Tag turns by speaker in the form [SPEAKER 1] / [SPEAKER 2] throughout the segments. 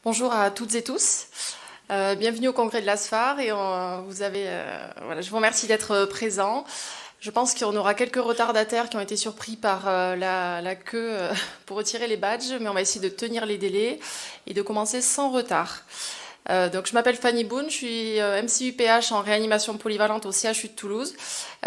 [SPEAKER 1] Bonjour à toutes et tous. Bienvenue au congrès de l'ASFAR et voilà, je vous remercie d'être présents. Je pense qu'on aura quelques retardataires qui ont été surpris par la queue pour retirer les badges, mais on va essayer de tenir les délais et de commencer sans retard. Donc je m'appelle Fanny Boone, je suis MCUPH en réanimation polyvalente au CHU de Toulouse.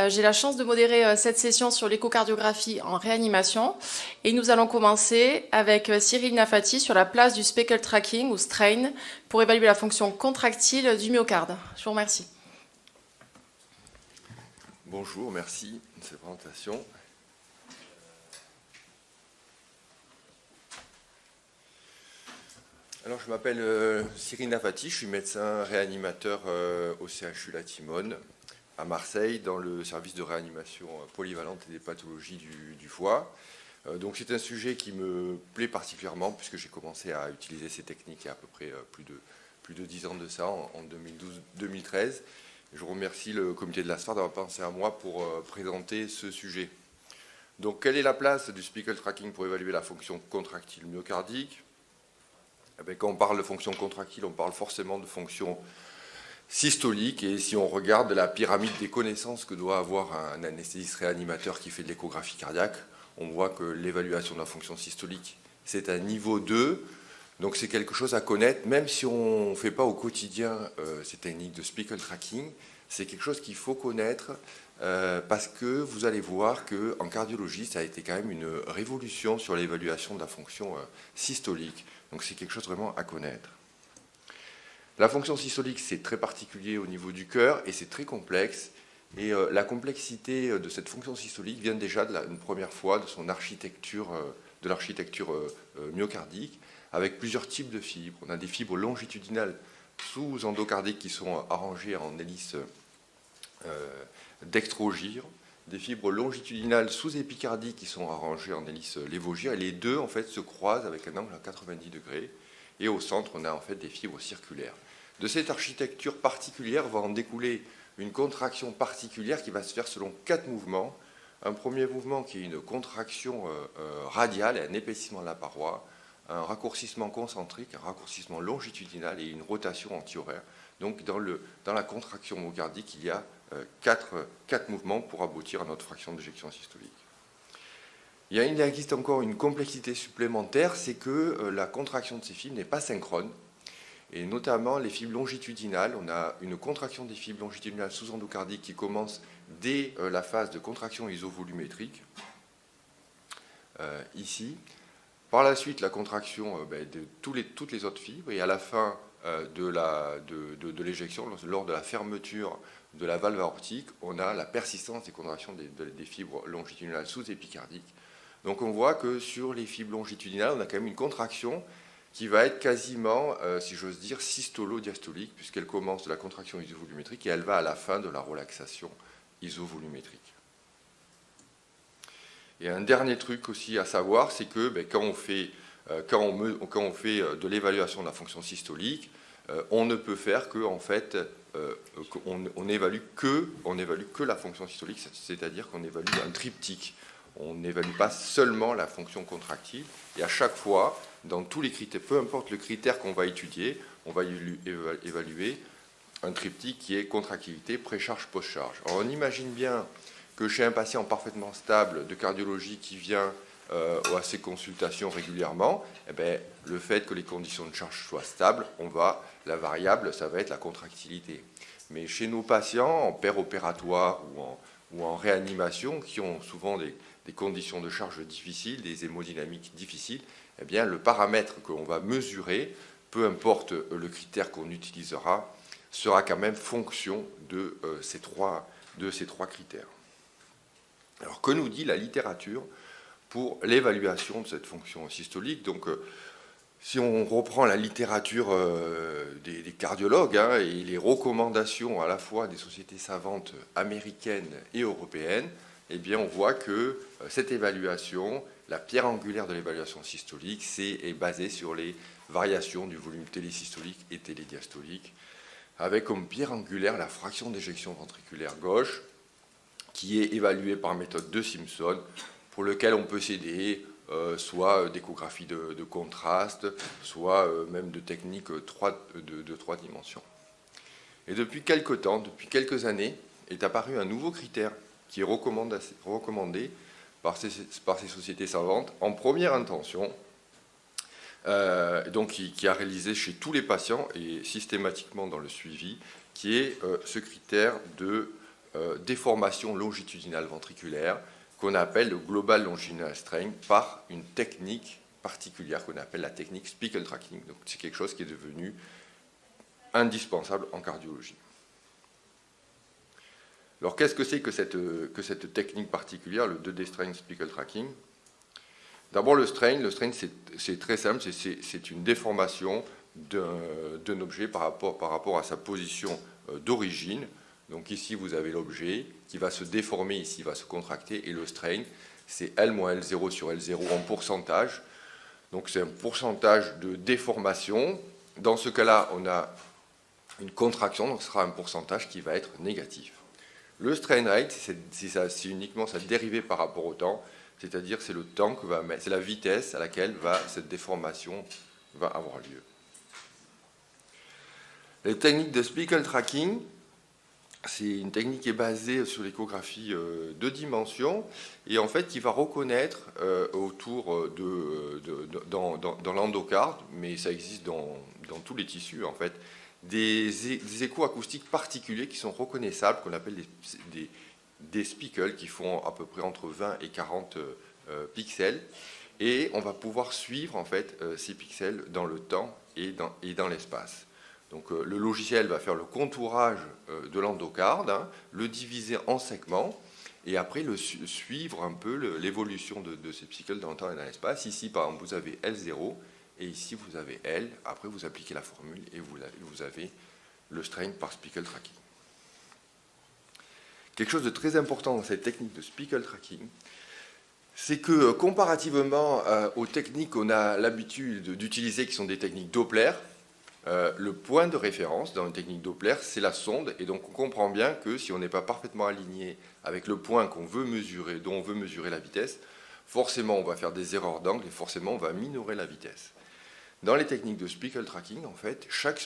[SPEAKER 1] J'ai la chance de modérer cette session sur l'échocardiographie en réanimation et nous allons commencer avec Cyril Nafati sur la place du speckle tracking ou strain pour évaluer la fonction contractile du myocarde. Je vous remercie.
[SPEAKER 2] Bonjour, merci de cette présentation. Alors, je m'appelle Cyril Nafati, je suis médecin réanimateur au CHU La Timone à Marseille dans le service de réanimation polyvalente et des pathologies du foie. Donc c'est un sujet qui me plaît particulièrement puisque j'ai commencé à utiliser ces techniques il y a à peu près plus de 10 ans de ça, en 2012-2013. Je remercie le comité de l'ASFAR d'avoir pensé à moi pour présenter ce sujet. Donc quelle est la place du speckle tracking pour évaluer la fonction contractile myocardique ? Quand on parle de fonction contractile, on parle forcément de fonction systolique. Et si on regarde la pyramide des connaissances que doit avoir un anesthésiste réanimateur qui fait de l'échographie cardiaque, on voit que l'évaluation de la fonction systolique, c'est un niveau 2. Donc c'est quelque chose à connaître, même si on ne fait pas au quotidien ces techniques de speckle tracking, c'est quelque chose qu'il faut connaître parce que vous allez voir qu'en cardiologie, ça a été quand même une révolution sur l'évaluation de la fonction systolique. Donc c'est quelque chose vraiment à connaître. La fonction systolique, c'est très particulier au niveau du cœur et c'est très complexe. Et la complexité de cette fonction systolique vient déjà une première fois de son architecture, de l'architecture myocardique, avec plusieurs types de fibres. On a des fibres longitudinales sous-endocardiques qui sont arrangées en hélice dextrogire, des fibres longitudinales sous-épicardiques qui sont arrangées en hélice lévogire, et les deux en fait se croisent avec un angle à 90 degrés, et au centre on a en fait des fibres circulaires. De cette architecture particulière va en découler une contraction particulière qui va se faire selon 4 mouvements. Un premier mouvement qui est une contraction radiale et un épaississement de la paroi, un raccourcissement concentrique, un raccourcissement longitudinal et une rotation antihoraire. Donc dans la contraction myocardique, il y a 4 mouvements pour aboutir à notre fraction d'éjection systolique. Il existe encore une complexité supplémentaire, c'est que la contraction de ces fibres n'est pas synchrone, et notamment les fibres longitudinales. On a une contraction des fibres longitudinales sous-endocardiques qui commence dès la phase de contraction isovolumétrique, ici. Par la suite, la contraction de toutes les autres fibres, et à la fin de l'éjection, lors de la fermeture de la valve aortique, on a la persistance des contractions des fibres longitudinales sous-épicardiques. Donc on voit que sur les fibres longitudinales, on a quand même une contraction qui va être quasiment, si j'ose dire, systolo-diastolique, puisqu'elle commence de la contraction isovolumétrique et elle va à la fin de la relaxation isovolumétrique. Et un dernier truc aussi à savoir, c'est que quand on fait de l'évaluation de la fonction systolique, on ne peut faire que, en fait, on évalue que la fonction systolique, c'est-à-dire qu'on évalue un triptyque. On n'évalue pas seulement la fonction contractile. Et à chaque fois, dans tous les critères, peu importe le critère qu'on va étudier, on va évaluer un triptyque qui est contractilité, précharge, post-charge. Alors on imagine bien que chez un patient parfaitement stable de cardiologie qui vient à ses consultations régulièrement, le fait que les conditions de charge soient stables, la variable, ça va être la contractilité. Mais chez nos patients, en péropératoire ou en réanimation, qui ont souvent des conditions de charge difficiles, des hémodynamiques difficiles, le paramètre que l'on va mesurer, peu importe le critère qu'on utilisera, sera quand même fonction de ces trois critères. Alors, que nous dit la littérature pour l'évaluation de cette fonction systolique ? Donc, si on reprend la littérature des cardiologues et les recommandations à la fois des sociétés savantes américaines et européennes, on voit que cette évaluation, la pierre angulaire de l'évaluation systolique, est basée sur les variations du volume télésystolique et télédiastolique, avec comme pierre angulaire la fraction d'éjection ventriculaire gauche, qui est évaluée par méthode de Simpson, pour lequel on peut s'aider soit d'échographie de contraste, soit même de techniques de 3 dimensions. Et depuis quelque temps, depuis quelques années, est apparu un nouveau critère qui est recommandé par ces sociétés savantes en première intention, donc qui a réalisé chez tous les patients et systématiquement dans le suivi, qui est ce critère de déformation longitudinale ventriculaire qu'on appelle le Global Longitudinal Strain par une technique particulière qu'on appelle la technique Spiegel Tracking. Donc c'est quelque chose qui est devenu indispensable en cardiologie. Alors qu'est-ce que c'est que cette technique particulière, le 2D Strain Spiegel Tracking? D'abord le strain c'est très simple, c'est une déformation d'un objet par rapport à sa position d'origine. Donc ici vous avez l'objet qui va se déformer, ici va se contracter, et le strain c'est L moins L0 sur L0 en pourcentage. Donc c'est un pourcentage de déformation. Dans ce cas-là, on a une contraction, donc ce sera un pourcentage qui va être négatif. Le strain rate, c'est uniquement sa dérivée par rapport au temps, c'est-à-dire c'est le temps que va mettre, c'est la vitesse à laquelle cette déformation va avoir lieu. Les techniques de Spiegel Tracking, c'est une technique qui est basée sur l'échographie 2 dimensions et en fait qui va reconnaître dans l'endocarde, mais ça existe dans tous les tissus en fait, des échos acoustiques particuliers qui sont reconnaissables, qu'on appelle des spiegels qui font à peu près entre 20 et 40 pixels, et on va pouvoir suivre en fait ces pixels dans le temps et dans l'espace. Donc le logiciel va faire le contourage de l'endocarde, le diviser en segments, et après suivre un peu l'évolution de ces pixels dans le temps et dans l'espace. Ici, par exemple, vous avez L0, et ici, vous avez L. Après, vous appliquez la formule, et vous avez le strain par Spiegel Tracking. Quelque chose de très important dans cette technique de Spiegel Tracking, c'est que comparativement aux techniques qu'on a l'habitude d'utiliser, qui sont des techniques Doppler, le point de référence dans une technique Doppler, c'est la sonde, et donc on comprend bien que si on n'est pas parfaitement aligné avec le point qu'on veut mesurer, dont on veut mesurer la vitesse, forcément on va faire des erreurs d'angle et forcément on va minorer la vitesse. Dans les techniques de Spiegel Tracking, en fait, chaque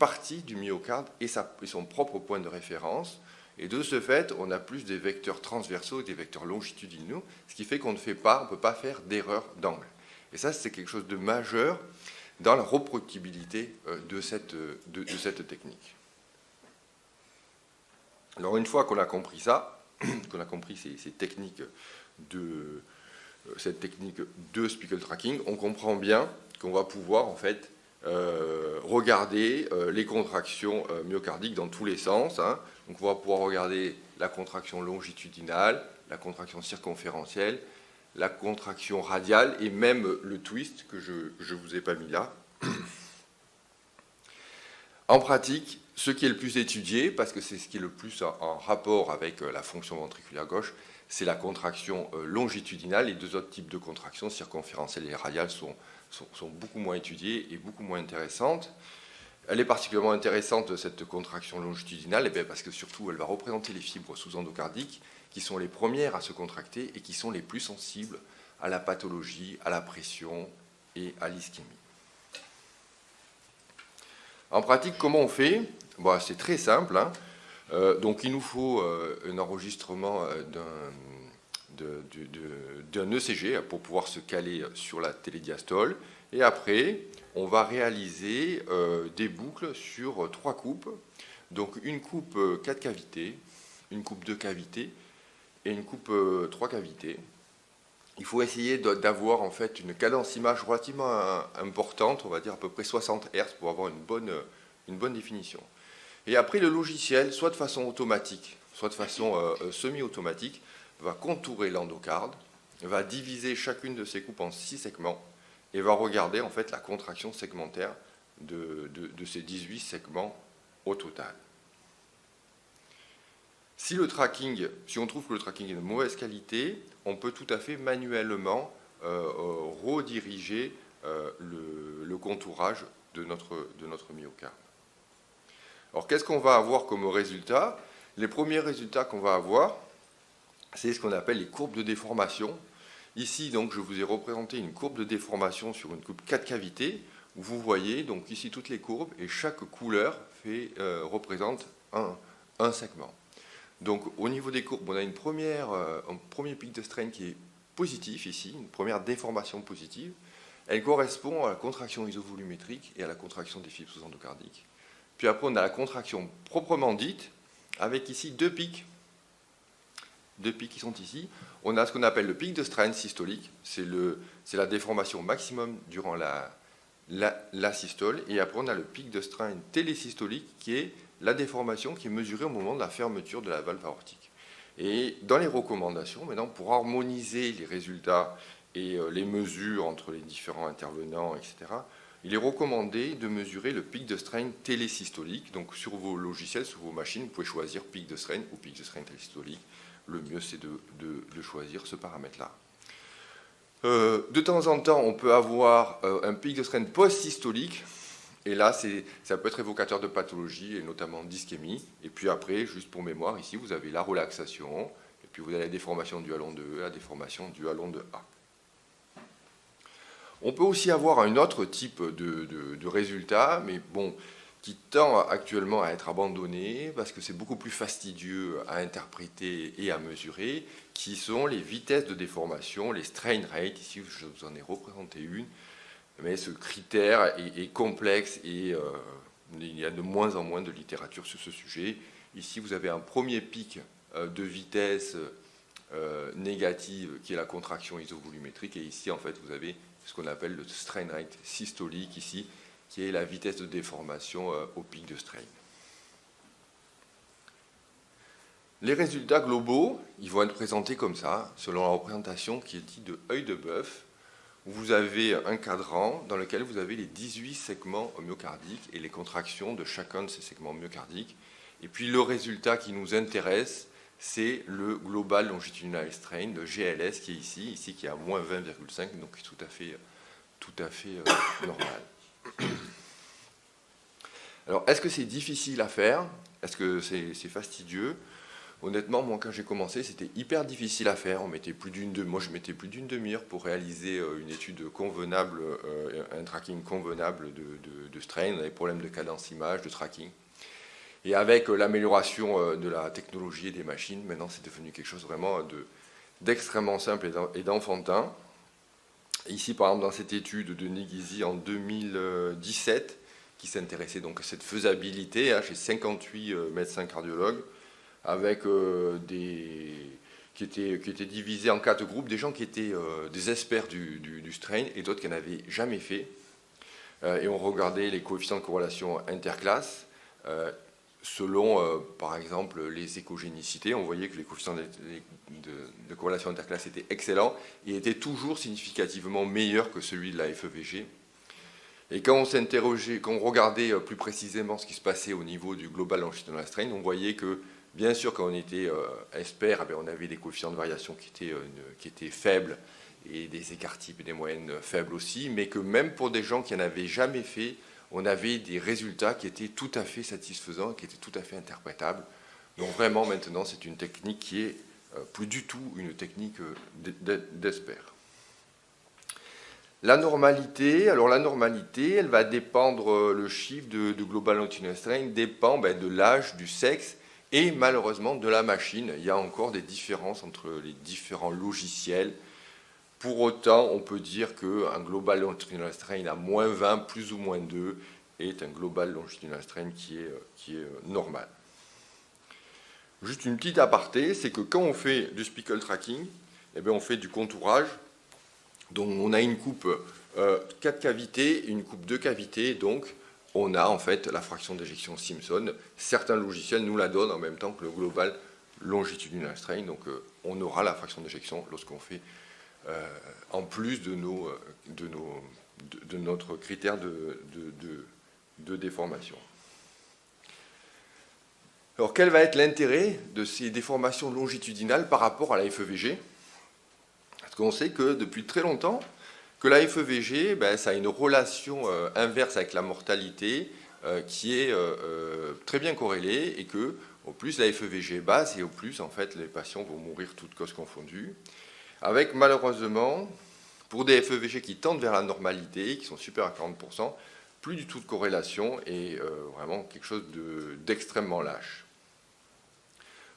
[SPEAKER 2] partie du myocarde est son propre point de référence, et de ce fait, on a plus des vecteurs transversaux et des vecteurs longitudinaux, ce qui fait qu'on ne peut pas faire d'erreur d'angle. Et ça, c'est quelque chose de majeur dans la reproductibilité de cette technique. Alors une fois qu'on a compris ça, qu'on a compris cette technique de Spiegel Tracking, on comprend bien qu'on va pouvoir en fait regarder les contractions myocardiques dans tous les sens. Hein. Donc on va pouvoir regarder la contraction longitudinale, la contraction circonférentielle, la contraction radiale et même le twist que je ne vous ai pas mis là. En pratique, ce qui est le plus étudié, parce que c'est ce qui est le plus en rapport avec la fonction ventriculaire gauche, c'est la contraction longitudinale. Les deux autres types de contractions, circonférentielle et radiale, sont beaucoup moins étudiées et beaucoup moins intéressantes. Elle est particulièrement intéressante, cette contraction longitudinale, parce que surtout, elle va représenter les fibres sous-endocardiques qui sont les premières à se contracter et qui sont les plus sensibles à la pathologie, à la pression et à l'ischémie. En pratique, comment on fait? C'est très simple. Hein. Donc il nous faut un enregistrement d'un ECG pour pouvoir se caler sur la télédiastole. Et après, on va réaliser des boucles sur 3 coupes. Donc une coupe 4 cavités, une coupe 2 cavités et une coupe 3 cavités. Il faut essayer d'avoir en fait une cadence image relativement importante, on va dire à peu près 60 Hz pour avoir une bonne définition. Et après, le logiciel, soit de façon automatique, soit de façon semi-automatique, va contourer l'endocarde, va diviser chacune de ces coupes en 6 segments et va regarder en fait la contraction segmentaire de ces 18 segments au total. Si on trouve que le tracking est de mauvaise qualité, on peut tout à fait manuellement rediriger le contourage de notre myocarde. Alors qu'est-ce qu'on va avoir comme résultat? Les premiers résultats qu'on va avoir, c'est ce qu'on appelle les courbes de déformation. Ici, donc, je vous ai représenté une courbe de déformation sur une coupe 4 cavités, où vous voyez donc ici toutes les courbes, et chaque couleur représente un segment. Donc au niveau des courbes, on a un premier pic de strain qui est positif ici, une première déformation positive. Elle correspond à la contraction isovolumétrique et à la contraction des fibres sous-endocardiques. Puis après, on a la contraction proprement dite, avec ici deux pics qui sont ici. On a ce qu'on appelle le pic de strain systolique, c'est la déformation maximum durant la systole, et après on a le pic de strain télésystolique qui est la déformation qui est mesurée au moment de la fermeture de la valve aortique. Et dans les recommandations, maintenant, pour harmoniser les résultats et les mesures entre les différents intervenants, etc., il est recommandé de mesurer le pic de strain télésystolique. Donc sur vos logiciels, sur vos machines, vous pouvez choisir pic de strain ou pic de strain télésystolique. Le mieux, c'est de choisir ce paramètre-là. De temps en temps, on peut avoir un pic de strain post-systolique. Et là, ça peut être évocateur de pathologie, et notamment d'ischémie. Et puis après, juste pour mémoire, ici, vous avez la relaxation. Et puis vous avez la déformation du halon de E, la déformation du halon de A. On peut aussi avoir un autre type de résultat, mais bon, qui tend actuellement à être abandonné parce que c'est beaucoup plus fastidieux à interpréter et à mesurer, qui sont les vitesses de déformation, les strain rates. Ici, je vous en ai représenté une, mais ce critère est complexe et il y a de moins en moins de littérature sur ce sujet. Ici, vous avez un premier pic de vitesse négative qui est la contraction isovolumétrique, et ici, en fait, vous avez ce qu'on appelle le strain rate systolique ici, qui est la vitesse de déformation au pic de strain. Les résultats globaux, ils vont être présentés comme ça, selon la représentation qui est dite de œil de bœuf, où vous avez un cadran dans lequel vous avez les 18 segments myocardiques et les contractions de chacun de ces segments myocardiques. Et puis le résultat qui nous intéresse, c'est le Global Longitudinal Strain, le GLS, qui est ici qui est à moins 20,5, donc qui est tout à fait normal. Alors, est-ce que c'est difficile à faire? Est-ce que c'est fastidieux? Honnêtement, moi, quand j'ai commencé, c'était hyper difficile à faire. Moi, je mettais plus d'une demi-heure pour réaliser une étude convenable, un tracking convenable de strain. On avait des problèmes de cadence image, de tracking. Et avec l'amélioration de la technologie et des machines, maintenant, c'est devenu quelque chose vraiment d'extrêmement simple et d'enfantin. Ici, par exemple, dans cette étude de Neghisi en 2017, qui s'intéressait donc à cette faisabilité chez 58 médecins cardiologues, avec qui étaient divisés en 4 groupes, des gens qui étaient des experts du strain et d'autres qui n'en avaient jamais fait. Et on regardait les coefficients de corrélation interclasses selon, par exemple, les écogénicités. On voyait que les coefficients de corrélation interclasse étaient excellents et étaient toujours significativement meilleurs que celui de la FEVG. Et quand on s'interrogeait, quand on regardait plus précisément ce qui se passait au niveau du Global Longitudinal Strain, on voyait que, bien sûr, quand on était expert, on avait des coefficients de variation qui étaient faibles et des écarts types et des moyennes faibles aussi, mais que même pour des gens qui n'en avaient jamais fait, on avait des résultats qui étaient tout à fait satisfaisants, qui étaient tout à fait interprétables. Donc vraiment, maintenant, c'est une technique qui est plus du tout une technique d'expert. La normalité, alors la normalité, elle va dépendre, le chiffre de Global Longitudinal Strain dépend de l'âge, du sexe et malheureusement de la machine. Il y a encore des différences entre les différents logiciels. Pour autant, on peut dire qu'un Global Longitudinal Strain à moins 20, plus ou moins 2, est un Global Longitudinal Strain qui est normal. Juste une petite aparté, c'est que quand on fait du speckle tracking, on fait du contourage. Donc on a une coupe 4 cavités et une coupe 2 cavités, donc on a en fait la fraction d'éjection Simpson. Certains logiciels nous la donnent en même temps que le Global Longitudinal Strain, donc on aura la fraction d'éjection lorsqu'on fait en plus de notre critère de déformation. Alors quel va être l'intérêt de ces déformations longitudinales par rapport à la FEVG? Parce qu'on sait que depuis très longtemps, que la FEVG, ça a une relation inverse avec la mortalité qui est très bien corrélée, et que au plus la FEVG est basse, et au plus en fait les patients vont mourir toutes causes confondues. avec malheureusement, pour des FEVG qui tendent vers la normalité, qui sont supérieurs à 40%, plus du tout de corrélation et vraiment quelque chose d'extrêmement lâche.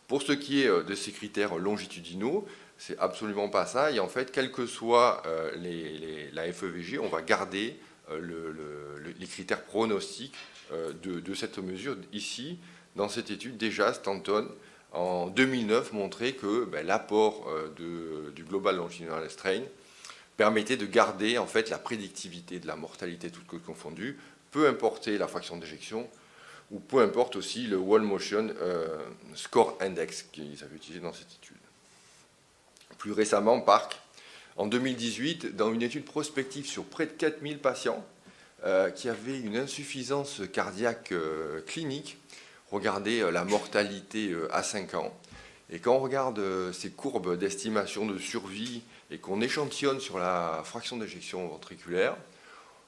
[SPEAKER 2] Pour ce qui est de ces critères longitudinaux, c'est absolument pas ça. Et en fait, quel que soit la FEVG, on va garder les critères pronostiques de cette mesure. Ici, dans cette étude, déjà, Stanton, en 2009, montrait que l'apport du Global Longitudinal Strain permettait de garder en fait la prédictivité de la mortalité toutes causes confondues, peu importe la fraction d'éjection, ou peu importe aussi le Wall Motion Score Index qu'ils avaient utilisé dans cette étude. Plus récemment, Park, en 2018, dans une étude prospective sur près de 4000 patients qui avaient une insuffisance cardiaque clinique, regardait la mortalité à 5 ans. Et quand on regarde ces courbes d'estimation de survie et qu'on échantillonne sur la fraction d'éjection ventriculaire,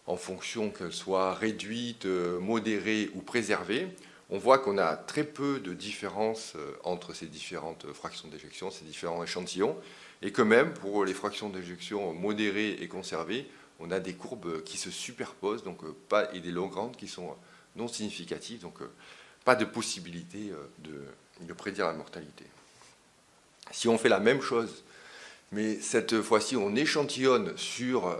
[SPEAKER 2] en fonction qu'elle soit réduite, modérée ou préservée, on voit qu'on a très peu de différence entre ces différentes fractions d'éjection, ces différents échantillons, et que même pour les fractions d'éjection modérées et conservées, on a des courbes qui se superposent, donc et des lograndes qui sont non significatives, donc pas de possibilité de prédire la mortalité. Si on fait la même chose, mais cette fois-ci on échantillonne sur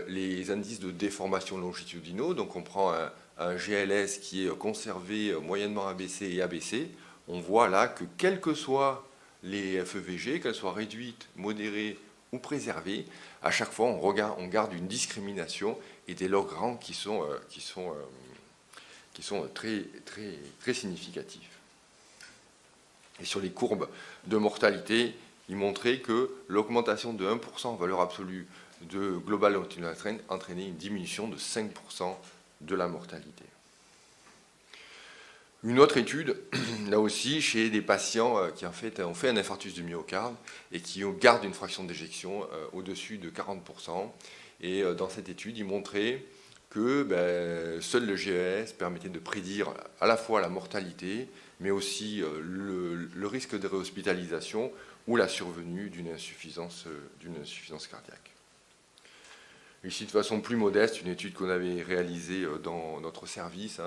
[SPEAKER 2] les indices de déformation longitudinaux, donc on prend un GLS qui est conservé moyennement ABC et ABC, on voit là que quelles que soient les FEVG, qu'elles soient réduites, modérées ou préservées, à chaque fois on garde une discrimination et des logs grands qui sont très, très, très significatifs. Et sur les courbes de mortalité, il montrait que l'augmentation de 1% en valeur absolue de Global Longitudinal Strain entraînait une diminution de 5% de la mortalité. Une autre étude, là aussi, chez des patients qui en fait, ont fait un infarctus du myocarde et qui gardent une fraction d'éjection au-dessus de 40%. Et dans cette étude, il montrait que seul le GES permettait de prédire à la fois la mortalité, mais aussi le risque de réhospitalisation ou la survenue d'une insuffisance cardiaque. Ici, de façon plus modeste, une étude qu'on avait réalisée dans notre service,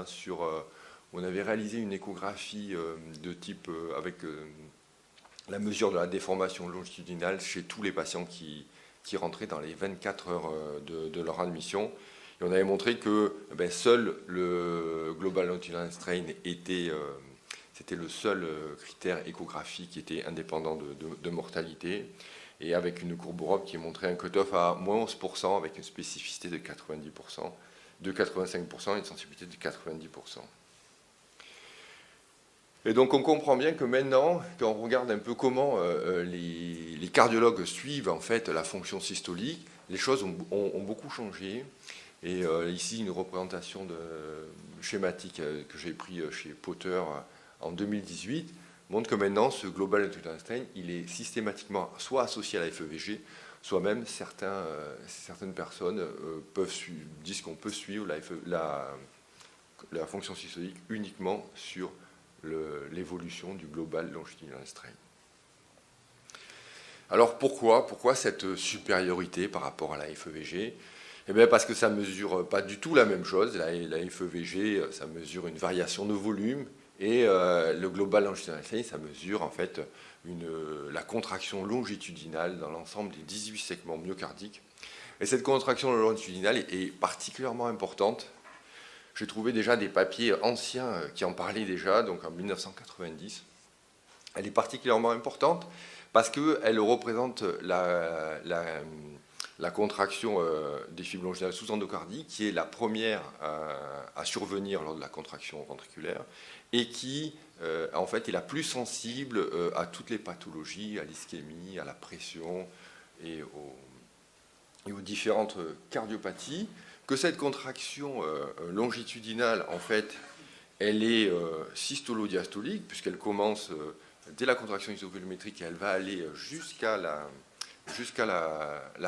[SPEAKER 2] on avait réalisé une échographie de type avec la mesure de la déformation longitudinale chez tous les patients qui rentraient dans les 24 heures de leur admission. Et on avait montré que seul le Global Longitudinal Strain c'était le seul critère échographique qui était indépendant de mortalité, et avec une courbe Europe qui montrait un cutoff à moins 11%, avec une spécificité de 90%, de 85% et une sensibilité de 90%. Et donc on comprend bien que maintenant, quand on regarde un peu comment les cardiologues suivent en fait la fonction systolique, les choses ont beaucoup changé. Et ici, une représentation schématique que j'ai pris chez Potter en 2018 montre que maintenant, ce Global Longitudinal Strain, il est systématiquement soit associé à la FEVG, soit même certaines personnes disent qu'on peut suivre la fonction systolique uniquement sur l'évolution du Global Longitudinal Strain. Alors pourquoi cette supériorité par rapport à la FEVG ? Eh bien parce que ça ne mesure pas du tout la même chose. La FEVG, ça mesure une variation de volume, et le Global Longitudinal Strain, ça mesure en fait la contraction longitudinale dans l'ensemble des 18 segments myocardiques. Et cette contraction longitudinale est particulièrement importante. J'ai trouvé déjà des papiers anciens qui en parlaient déjà, donc en 1990. Elle est particulièrement importante parce qu'elle représente la contraction des fibres longitudinales sous-endocardiques, qui est la première à survenir lors de la contraction ventriculaire, et qui, en fait, est la plus sensible à toutes les pathologies, à l'ischémie, à la pression et aux différentes cardiopathies, que cette contraction longitudinale, en fait, elle est systolo-diastolique, puisqu'elle commence dès la contraction isovolumétrique et elle va aller jusqu'à la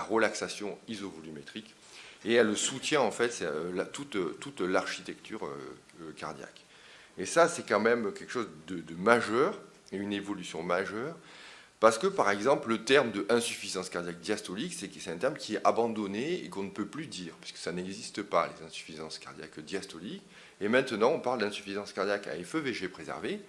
[SPEAKER 2] relaxation isovolumétrique, et elle soutient en fait toute l'architecture cardiaque. Et ça, c'est quand même quelque chose de majeur, et une évolution majeure, Parce que, par exemple, le terme de insuffisance cardiaque diastolique, c'est un terme qui est abandonné et qu'on ne peut plus dire, puisque ça n'existe pas, les insuffisances cardiaques diastoliques. Et maintenant, on parle d'insuffisance cardiaque à FEVG préservé,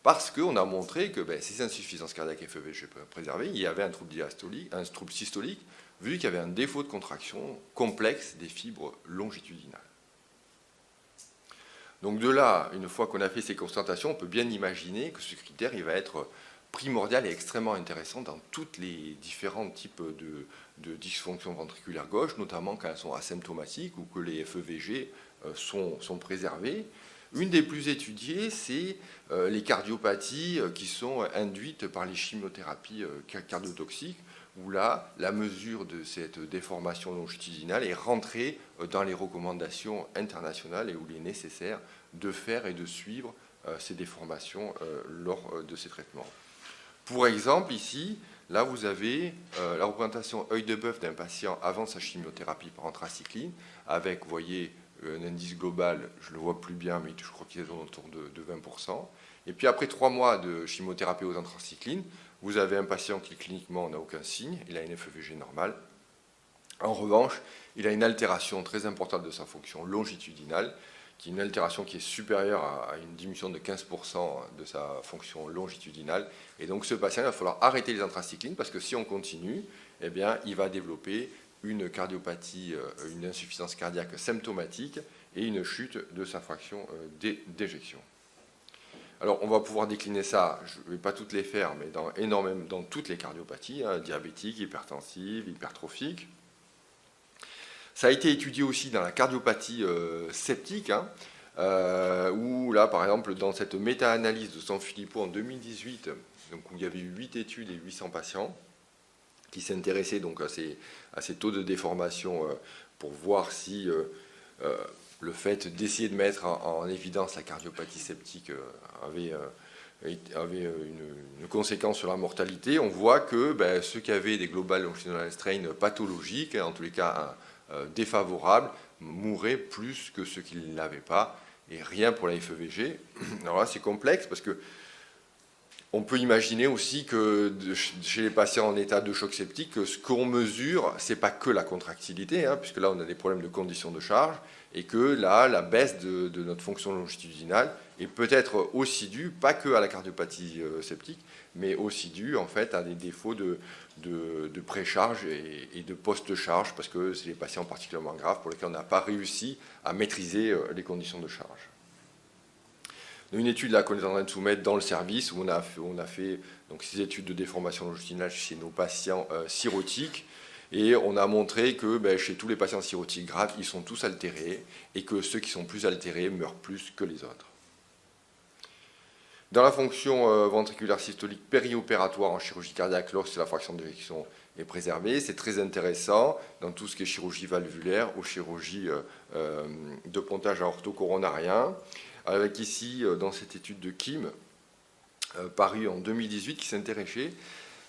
[SPEAKER 2] parce qu'on a montré que ces insuffisances cardiaques à FEVG préservées, il y avait un trouble systolique, vu qu'il y avait un défaut de contraction complexe des fibres longitudinales. Donc de là, une fois qu'on a fait ces constatations, on peut bien imaginer que ce critère il va être primordial et extrêmement intéressant dans tous les différents types de dysfonction ventriculaire gauche, notamment quand elles sont asymptomatiques ou que les FEVG sont préservés. Une des plus étudiées, c'est les cardiopathies qui sont induites par les chimiothérapies cardiotoxiques, où là, la mesure de cette déformation longitudinale est rentrée dans les recommandations internationales et où il est nécessaire de faire et de suivre ces déformations lors de ces traitements. Pour exemple, ici, là, vous avez la représentation œil de bœuf d'un patient avant sa chimiothérapie par anthracycline, avec, vous voyez, un indice global, je ne le vois plus bien, mais je crois qu'il est autour de 20%. Et puis après 3 mois de chimiothérapie aux anthracyclines, vous avez un patient qui cliniquement n'a aucun signe, il a une FEVG normale. En revanche, il a une altération très importante de sa fonction longitudinale, qui est une altération qui est supérieure à une diminution de 15% de sa fonction longitudinale. Et donc ce patient, il va falloir arrêter les anthracyclines, parce que si on continue, eh bien, il va développer une cardiopathie, une insuffisance cardiaque symptomatique et une chute de sa fraction d'éjection. Alors, on va pouvoir décliner ça, je ne vais pas toutes les faire, mais dans toutes les cardiopathies, diabétiques, hypertensives, hypertrophiques. Ça a été étudié aussi dans la cardiopathie septique, où là, par exemple, dans cette méta-analyse de Sanfilippo en 2018, donc, où il y avait eu 8 études et 800 patients, qui s'intéressaient donc à ces taux de déformation pour voir si le fait d'essayer de mettre en évidence la cardiopathie septique avait une conséquence sur la mortalité. On voit que ceux qui avaient des global longitudinal strain pathologiques, en tous les cas défavorables, mouraient plus que ceux qui ne l'avaient pas, et rien pour la FEVG. Alors là, c'est complexe parce que on peut imaginer aussi que chez les patients en état de choc septique, ce qu'on mesure, ce n'est pas que la contractilité, puisque là, on a des problèmes de conditions de charge, et que là, la baisse de notre fonction longitudinale est peut-être aussi due, pas que à la cardiopathie septique, mais aussi due en fait à des défauts de précharge et de post-charge, parce que c'est les patients particulièrement graves pour lesquels on n'a pas réussi à maîtriser les conditions de charge. Une étude là qu'on est en train de soumettre dans le service, où on a fait donc, 6 études de déformation longitudinale chez nos patients cirrhotiques, et on a montré que chez tous les patients cirrhotiques graves, ils sont tous altérés, et que ceux qui sont plus altérés meurent plus que les autres. Dans la fonction ventriculaire systolique périopératoire en chirurgie cardiaque, lorsque la fraction d'éjection est préservée, c'est très intéressant dans tout ce qui est chirurgie valvulaire ou chirurgie de pontage aorto-coronarien, avec ici, dans cette étude de Kim, parue en 2018, qui s'intéressait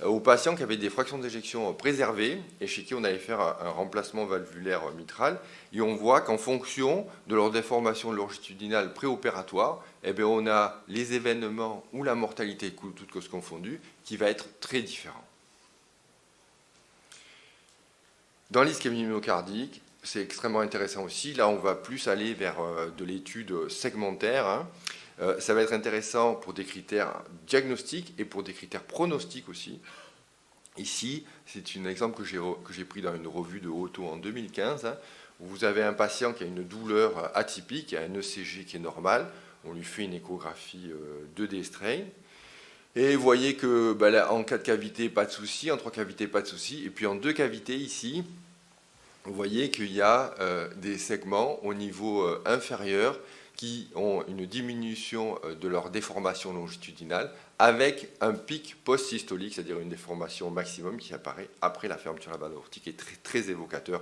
[SPEAKER 2] aux patients qui avaient des fractions d'éjection préservées et chez qui on allait faire un remplacement valvulaire mitral. Et on voit qu'en fonction de leur déformation longitudinale préopératoire, on a les événements ou la mortalité, toutes causes confondues, qui va être très différent. Dans l'ischémie myocardique, c'est extrêmement intéressant aussi. Là, on va plus aller vers de l'étude segmentaire. Ça va être intéressant pour des critères diagnostiques et pour des critères pronostiques aussi. Ici, c'est un exemple que j'ai pris dans une revue de Auto en 2015, où vous avez un patient qui a une douleur atypique, qui a un ECG qui est normal. On lui fait une échographie 2D strain. Et vous voyez que là, en 4 cavités, pas de souci, en 3 cavités, pas de souci. Et puis en 2 cavités, ici, vous voyez qu'il y a des segments au niveau inférieur qui ont une diminution de leur déformation longitudinale avec un pic post-systolique, c'est-à-dire une déformation maximum qui apparaît après la fermeture de la valve aortique, qui est très, très évocateur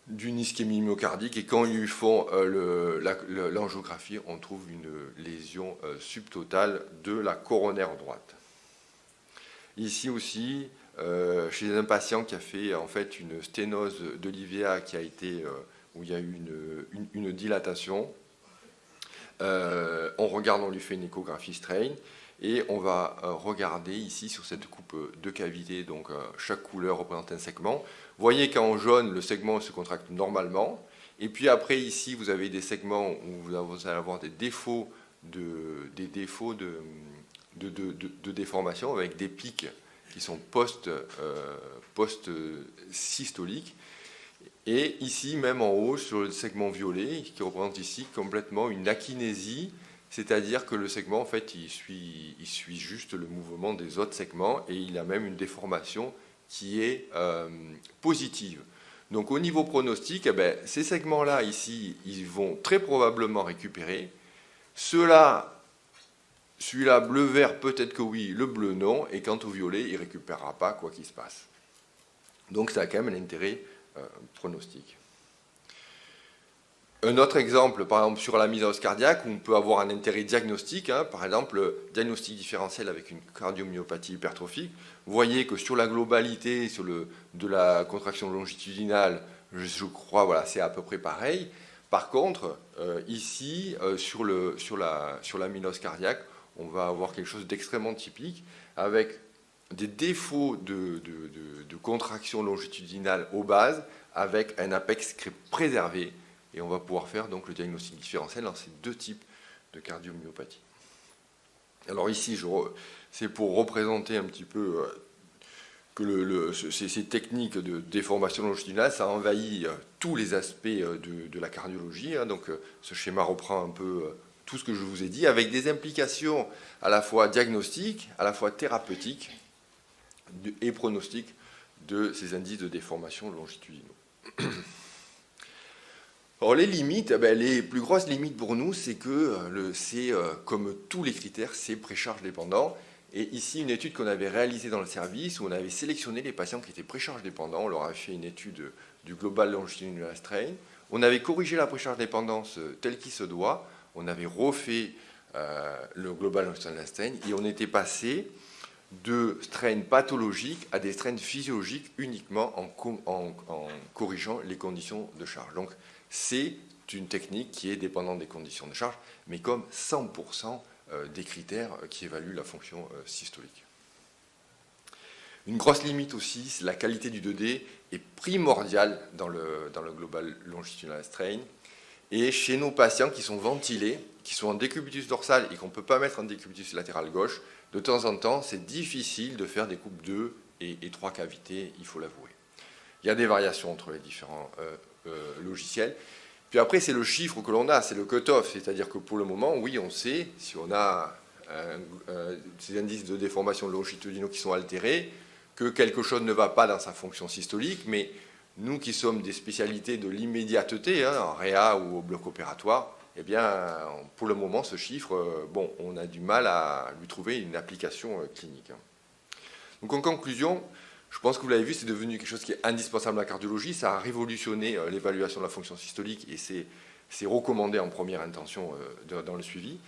[SPEAKER 2] d'une ischémie myocardique. Et quand ils font l'angiographie, on trouve une lésion subtotale de la coronaire droite. Ici aussi, chez un patient qui a fait en fait une sténose de l'IVA où il y a eu une dilatation, on regarde, on lui fait une échographie strain, Et on va regarder ici sur cette coupe de cavité, donc chaque couleur représente un segment. Vous voyez qu'en jaune, le segment se contracte normalement. Et puis après, ici, vous avez des segments où vous allez avoir des défauts de déformation avec des pics qui sont post-systoliques. Et ici, même en haut, sur le segment violet, qui représente ici complètement une akinésie, c'est-à-dire que le segment, en fait, il suit juste le mouvement des autres segments et il a même une déformation qui est positive. Donc au niveau pronostic, eh bien, ces segments-là, ici, ils vont très probablement récupérer. Celui-là, bleu-vert, peut-être que oui, le bleu, non. Et quant au violet, il ne récupérera pas quoi qu'il se passe. Donc ça a quand même un intérêt pronostic. Un autre exemple, par exemple, sur la mésose cardiaque, où on peut avoir un intérêt diagnostique, par exemple, le diagnostic différentiel avec une cardiomyopathie hypertrophique. Vous voyez que sur la globalité de la contraction longitudinale, je crois, voilà, c'est à peu près pareil. Par contre, ici, sur la mélose cardiaque, on va avoir quelque chose d'extrêmement typique, avec des défauts de contraction longitudinale aux bases, avec un apex qui est préservé. Et on va pouvoir faire donc le diagnostic différentiel dans ces deux types de cardiomyopathie. Alors ici, c'est pour représenter un petit peu que ces techniques de déformation longitudinale, ça envahit tous les aspects de la cardiologie. Donc ce schéma reprend un peu tout ce que je vous ai dit, avec des implications à la fois diagnostiques, à la fois thérapeutiques et pronostiques de ces indices de déformation longitudinaux. Alors les limites, les plus grosses limites pour nous, c'est que comme tous les critères, c'est précharge dépendant. Et ici, une étude qu'on avait réalisée dans le service, où on avait sélectionné les patients qui étaient précharge dépendants. On leur a fait une étude du Global Longitudinal Strain. On avait corrigé la précharge dépendance telle qu'il se doit. On avait refait le Global Longitudinal Strain et on était passé de strains pathologiques à des strains physiologiques uniquement en corrigeant les conditions de charge. Donc, c'est une technique qui est dépendante des conditions de charge, mais comme 100% des critères qui évaluent la fonction systolique. Une grosse limite aussi, c'est la qualité du 2D est primordiale dans le Global Longitudinal Strain. Et chez nos patients qui sont ventilés, qui sont en décubitus dorsal et qu'on ne peut pas mettre en décubitus latéral gauche, de temps en temps, c'est difficile de faire des coupes 2 et 3 cavités, il faut l'avouer. Il y a des variations entre les différents logiciels. Puis après, c'est le chiffre que l'on a, c'est le cut-off. C'est-à-dire que pour le moment, oui, on sait, si on a ces indices de déformation longitudinaux qui sont altérés, que quelque chose ne va pas dans sa fonction systolique, mais nous qui sommes des spécialités de l'immédiateté, en réa ou au bloc opératoire, eh bien, pour le moment, ce chiffre, on a du mal à lui trouver une application clinique. Donc en conclusion, je pense que vous l'avez vu, c'est devenu quelque chose qui est indispensable à la cardiologie. Ça a révolutionné l'évaluation de la fonction systolique et c'est recommandé en première intention dans le suivi.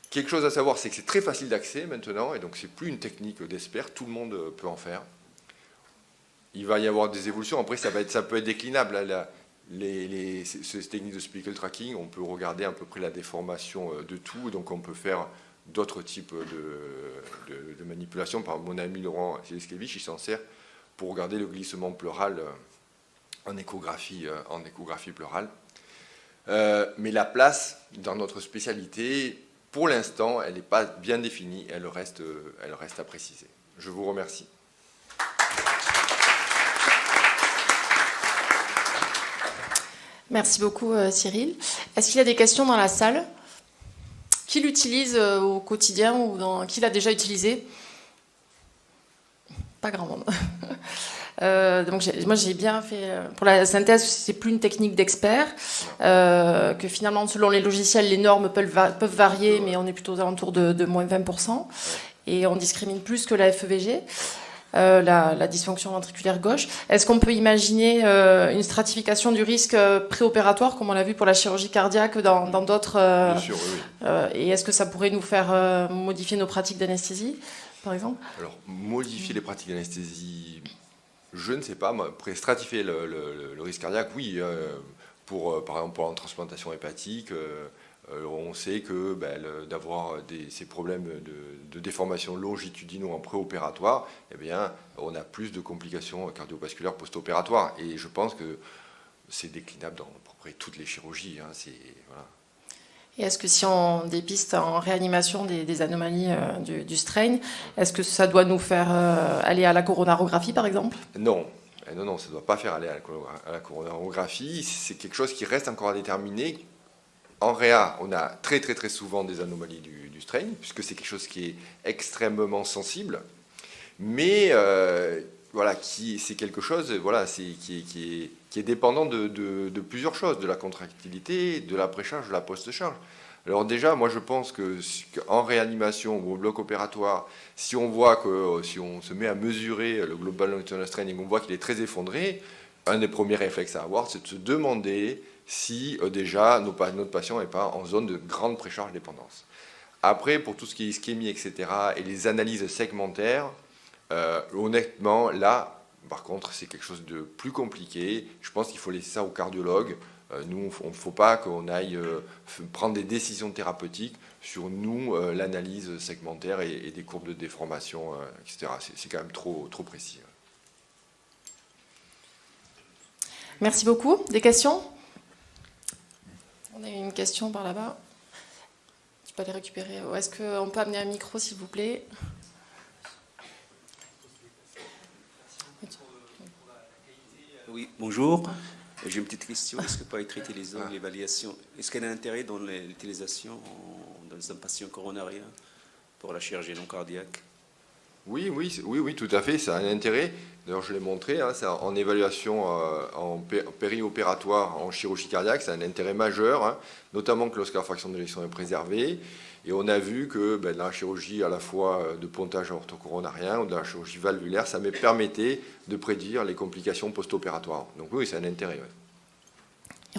[SPEAKER 2] Quelque chose à savoir, c'est que c'est très facile d'accès maintenant, et donc c'est plus une technique d'expert, tout le monde peut en faire. Il va y avoir des évolutions, après ça peut être déclinable. Ces techniques de speckle tracking, on peut regarder à peu près la déformation de tout, donc on peut faire d'autres types de manipulations. Par mon ami Laurent Seliskevich, il s'en sert pour regarder le glissement pleural en échographie pleurale. Mais la place dans notre spécialité, pour l'instant, elle n'est pas bien définie, elle reste à préciser. Je vous remercie.
[SPEAKER 1] Merci beaucoup Cyril. Est-ce qu'il y a des questions dans la salle ? Qui l'utilise au quotidien ou qui l'a déjà utilisé ? Pas grand monde. Donc moi j'ai bien fait pour la synthèse, c'est plus une technique d'expert, que finalement selon les logiciels les normes peuvent varier, mais on est plutôt aux alentours de moins 20%, et on discrimine plus que la FEVG. La dysfonction ventriculaire gauche. Est-ce qu'on peut imaginer une stratification du risque préopératoire, comme on l'a vu pour la chirurgie cardiaque dans d'autres...
[SPEAKER 2] Bien sûr, oui.
[SPEAKER 1] Et est-ce que ça pourrait nous faire modifier nos pratiques d'anesthésie, par exemple ?
[SPEAKER 2] Alors, modifier les pratiques d'anesthésie, je ne sais pas. Après, stratifier le risque cardiaque, oui. par exemple, pour la transplantation hépatique, on sait que d'avoir ces problèmes de déformation longitudinaux en préopératoire, eh bien, on a plus de complications cardiovasculaires post-opératoires. Et je pense que c'est déclinable dans à peu près toutes les chirurgies. Hein, voilà.
[SPEAKER 1] Et est-ce que si on dépiste en réanimation des anomalies du strain, est-ce que ça doit nous faire aller à la coronarographie, par exemple?
[SPEAKER 2] Non. Non, ça ne doit pas faire aller à la coronarographie. C'est quelque chose qui reste encore à déterminer. En réa, on a très souvent des anomalies du strain, puisque c'est quelque chose qui est extrêmement sensible. Mais voilà, c'est quelque chose qui est dépendant de plusieurs choses, de la contractilité, de la pré-charge, de la post-charge. Alors déjà, moi je pense qu'en réanimation ou au bloc opératoire, si on voit si on se met à mesurer le global longitudinal strain et qu'on voit qu'il est très effondré, un des premiers réflexes à avoir, c'est de se demander si déjà notre patient n'est pas en zone de grande précharge dépendance. Après, pour tout ce qui est ischémie, etc., et les analyses segmentaires, honnêtement, là, par contre, c'est quelque chose de plus compliqué. Je pense qu'il faut laisser ça au cardiologue. Nous, il ne faut pas qu'on aille prendre des décisions thérapeutiques sur l'analyse segmentaire et des courbes de déformation, etc. C'est quand même trop précis.
[SPEAKER 1] Merci beaucoup. Des questions? On a une question par là-bas. Tu peux les récupérer. Est-ce qu'on peut amener un micro, s'il vous plaît?
[SPEAKER 3] Oui, bonjour. J'ai une petite question. Est-ce que pour traiter les ongles, l'évaluation, est-ce qu'il y a un intérêt dans l'utilisation dans un patient coronarien pour la chirurgie non cardiaque?
[SPEAKER 2] Oui, tout à fait, ça a un intérêt. D'ailleurs, je l'ai montré, hein, en évaluation en périopératoire, en chirurgie cardiaque, c'est un intérêt majeur, hein, notamment que lorsque la fraction d'éjection est préservée. Et on a vu que dans la chirurgie à la fois de pontage orthocoronarien ou de la chirurgie valvulaire, ça me permettait de prédire les complications post-opératoires. Donc oui, c'est un intérêt. Ouais.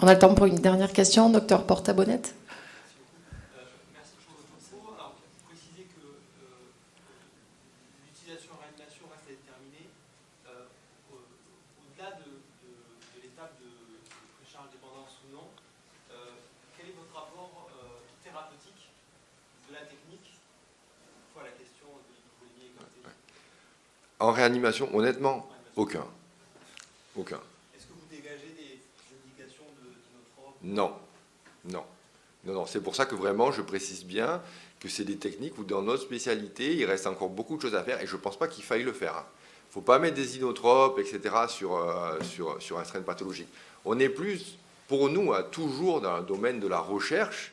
[SPEAKER 1] On a le temps pour une dernière question, docteur Porta-Bonnette.
[SPEAKER 2] En réanimation, honnêtement, aucun.
[SPEAKER 4] Est-ce que vous dégagez des indications d'inotrope?
[SPEAKER 2] Non. C'est pour ça que vraiment, je précise bien que c'est des techniques où dans notre spécialité, il reste encore beaucoup de choses à faire et je ne pense pas qu'il faille le faire. Il ne faut pas mettre des inotropes, etc. sur un strain pathologique. On est plus, pour nous, toujours dans le domaine de la recherche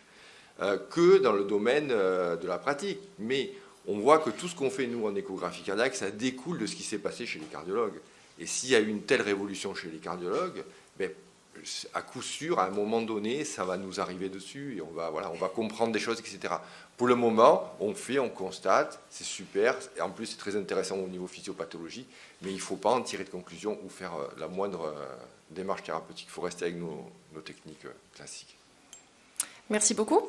[SPEAKER 2] que dans le domaine de la pratique. Mais on voit que tout ce qu'on fait, nous, en échographie cardiaque, ça découle de ce qui s'est passé chez les cardiologues. Et s'il y a eu une telle révolution chez les cardiologues, à coup sûr, à un moment donné, ça va nous arriver dessus et on va comprendre des choses, etc. Pour le moment, on constate, c'est super, et en plus c'est très intéressant au niveau physiopathologique, mais il ne faut pas en tirer de conclusion ou faire la moindre démarche thérapeutique. Il faut rester avec nos techniques classiques.
[SPEAKER 1] Merci beaucoup.